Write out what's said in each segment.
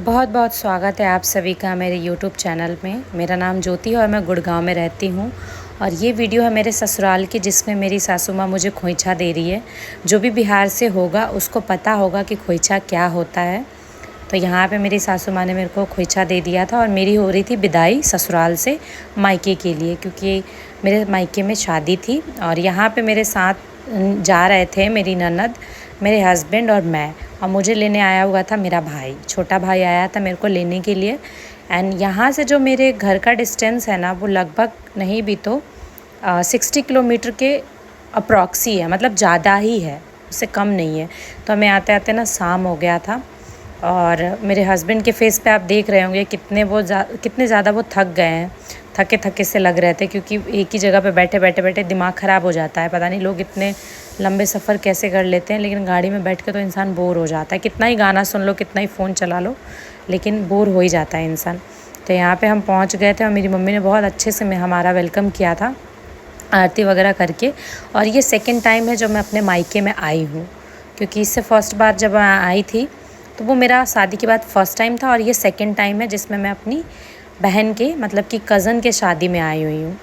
बहुत बहुत स्वागत है आप सभी का मेरे YouTube चैनल में। मेरा नाम ज्योति है और मैं गुड़गांव में रहती हूँ। और ये वीडियो है मेरे ससुराल की, जिसमें मेरी सासू माँ मुझे खोइछा दे रही है। जो भी बिहार से होगा उसको पता होगा कि खोइछा क्या होता है। तो यहाँ पे मेरी सासू माँ ने मेरे को खोइछा दे दिया था और मेरी हो रही थी विदाई ससुराल से मायके के लिए, क्योंकि मेरे मायके में शादी थी। और यहाँ पे मेरे साथ जा रहे थे मेरी ननद, मेरे हस्बैंड और मैं, और मुझे लेने आया हुआ था मेरा भाई, छोटा भाई आया था मेरे को लेने के लिए। एंड यहाँ से जो मेरे घर का डिस्टेंस है ना, वो लगभग नहीं भी तो 60 किलोमीटर के अप्रॉक्सी है, मतलब ज़्यादा ही है, उससे कम नहीं है। तो हमें आते आते ना शाम हो गया था। और मेरे हस्बैंड के फेस पे आप देख रहे होंगे कितने ज़्यादा वो थक गए हैं, थके थके से लग रहे थे, क्योंकि एक ही जगह पे बैठे बैठे दिमाग ख़राब हो जाता है। पता नहीं लोग इतने लंबे सफ़र कैसे कर लेते हैं, लेकिन गाड़ी में बैठ के तो इंसान बोर हो जाता है। कितना ही गाना सुन लो, कितना ही फ़ोन चला लो, लेकिन बोर हो ही जाता है इंसान। तो यहाँ पे हम पहुँच गए थे और मेरी मम्मी ने बहुत अच्छे से हमारा वेलकम किया था, आरती वगैरह करके। और ये सेकंड टाइम है जब मैं अपने मायके में आई हूँ, क्योंकि इससे फर्स्ट बार जब मैं आई थी तो वो मेरा शादी के बाद फर्स्ट टाइम था, और ये सेकंड टाइम है जिसमें मैं अपनी बहन के, मतलब कि कज़न के शादी में आई हुई हूँ।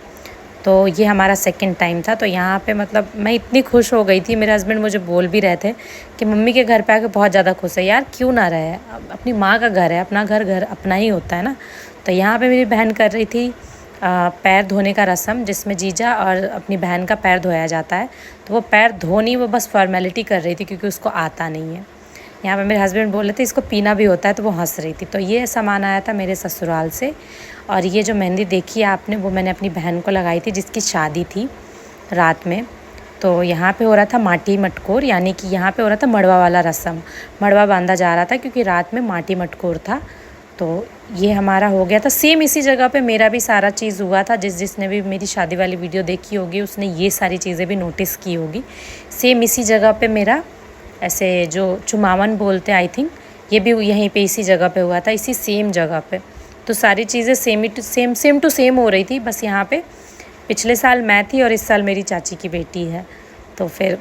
तो ये हमारा सेकंड टाइम था। तो यहाँ पे मतलब मैं इतनी खुश हो गई थी, मेरे हस्बैंड मुझे बोल भी रहे थे कि मम्मी के घर पे आके बहुत ज़्यादा खुश है। यार क्यों ना रहे, अपनी माँ का घर है, अपना घर अपना ही होता है ना। तो यहाँ पे मेरी बहन कर रही थी पैर धोने का रस्म, जिसमें जीजा और अपनी बहन का पैर धोया जाता है। तो वो पैर धोनी, वो बस फॉर्मेलिटी कर रही थी, क्योंकि उसको आता नहीं है। यहाँ पे मेरे हस्बैंड बोल रहे थे इसको पीना भी होता है, तो वो हंस रही थी। तो ये सामान आया था मेरे ससुराल से। और ये जो मेहंदी देखी है आपने, वो मैंने अपनी बहन को लगाई थी, जिसकी शादी थी रात में। तो यहाँ पे हो रहा था माटी मटकोर, यानी कि यहाँ पे हो रहा था मड़वा वाला रस्म। मड़वा बांधा जा रहा था क्योंकि रात में माटी मटकोर था। तो ये हमारा हो गया था। सेम इसी जगह पे मेरा भी सारा चीज़ हुआ था। जिसने भी मेरी शादी वाली वीडियो देखी होगी उसने ये सारी चीज़ें भी नोटिस की होगी। सेम इसी जगह पे मेरा, ऐसे जो चुमावन बोलते हैं आई थिंक, ये भी यहीं पे इसी जगह पे हुआ था, इसी सेम जगह पे। तो सारी चीज़ें सेम टू सेम हो रही थी। बस यहाँ पे पिछले साल मैं थी और इस साल मेरी चाची की बेटी है। तो फिर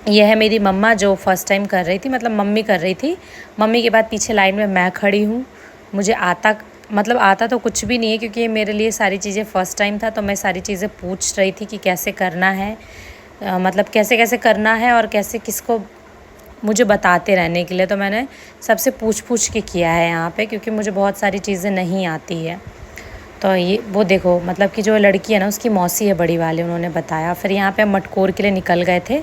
यह है मेरी मम्मा, जो फर्स्ट टाइम कर रही थी, मतलब मम्मी कर रही थी। मम्मी के बाद पीछे लाइन में मैं खड़ी हूँ। मुझे आता तो कुछ भी नहीं है, क्योंकि मेरे लिए सारी चीज़ें फ़र्स्ट टाइम था। तो मैं सारी चीज़ें पूछ रही थी कि कैसे करना है, मतलब कैसे कैसे करना है और कैसे किसको, मुझे बताते रहने के लिए। तो मैंने सबसे पूछ के किया है यहाँ पे, क्योंकि मुझे बहुत सारी चीज़ें नहीं आती है। तो ये वो देखो, मतलब कि जो लड़की है ना, उसकी मौसी है बड़ी वाली, उन्होंने बताया। फिर यहाँ पे हम मटकोर के लिए निकल गए थे।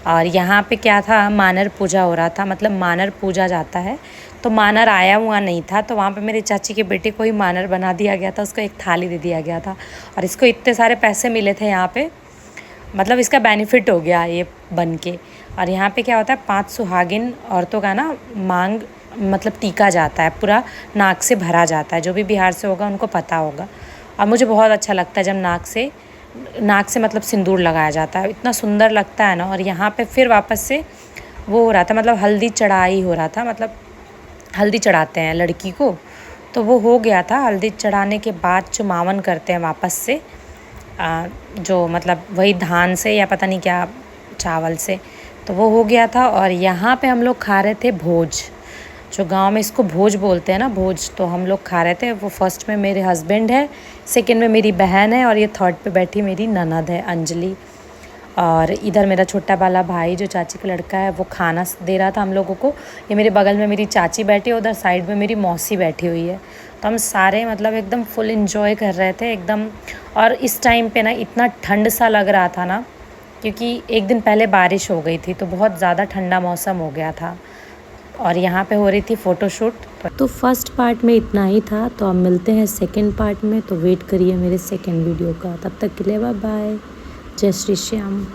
और यहाँ पे क्या था, मानर पूजा हो रहा था, मतलब मानर पूजा जाता है। तो मानर आया हुआ नहीं था, तो वहाँ पे मेरी चाची के बेटे को ही मानर बना दिया गया था, उसको एक थाली दे दिया गया था। और इसको इतने सारे पैसे मिले थे यहाँ पे, मतलब इसका बेनिफिट हो गया ये बन के। और यहाँ पे क्या होता है, 5 सुहागिन औरतों का ना मांग, मतलब टीका जाता है, पूरा नाक से भरा जाता है। जो भी बिहार से होगा उनको पता होगा। और मुझे बहुत अच्छा लगता है जब नाक से मतलब सिंदूर लगाया जाता है, इतना सुंदर लगता है ना। और यहाँ पे फिर वापस से वो हो रहा था, मतलब हल्दी चढ़ाई हो रहा था, मतलब हल्दी चढ़ाते हैं लड़की को। तो वो हो गया था। हल्दी चढ़ाने के बाद चुमावन करते हैं वापस से, जो मतलब वही धान से या पता नहीं क्या चावल से। तो वो हो गया था। और यहाँ पे हम लोग खा रहे थे भोज, जो गांव में इसको भोज बोलते हैं ना, भोज। तो हम लोग खा रहे थे। वो फर्स्ट में मेरे हस्बैंड है, सेकंड में मेरी बहन है, और ये थर्ड पे बैठी मेरी ननद है अंजलि। और इधर मेरा छोटा वाला भाई, जो चाची का लड़का है, वो खाना दे रहा था हम लोगों को। ये मेरे बगल में मेरी चाची बैठी है, उधर साइड में मेरी मौसी बैठी हुई है। तो हम सारे मतलब एकदम फुल एंजॉय कर रहे थे एकदम। और इस टाइम पे ना इतना ठंड सा लग रहा था ना, क्योंकि एक दिन पहले बारिश हो गई थी, तो बहुत ज़्यादा ठंडा मौसम हो गया था। और यहाँ पे हो रही थी फ़ोटोशूट। तो फर्स्ट पार्ट में इतना ही था। तो अब मिलते हैं सेकंड पार्ट में। तो वेट करिए मेरे सेकंड वीडियो का। तब तक के लिए बाय बाय, जय श्री श्याम।